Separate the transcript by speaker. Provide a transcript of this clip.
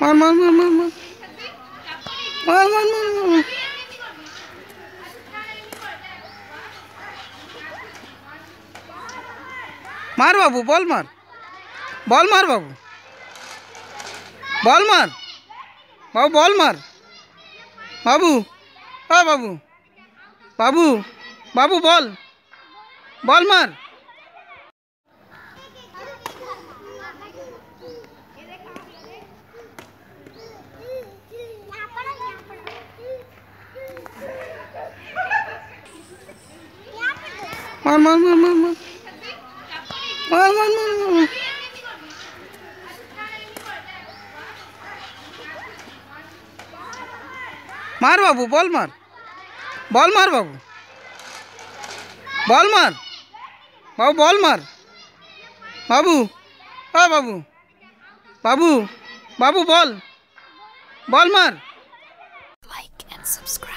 Speaker 1: मार मार मार मार मार मार मार मार मार मार बाबू बॉल मार बाबू बॉल मार बाबू बॉल मार बाबू ओ बाबू बाबू बाबू बॉल मार मार मार मार मार मार मार मार मार मार मार बाबू बॉल मार बाबू बॉल मार बाबू बॉल मार बाबू ओ बाबू बाबू बाबू बॉल मार।
Speaker 2: Like and subscribe.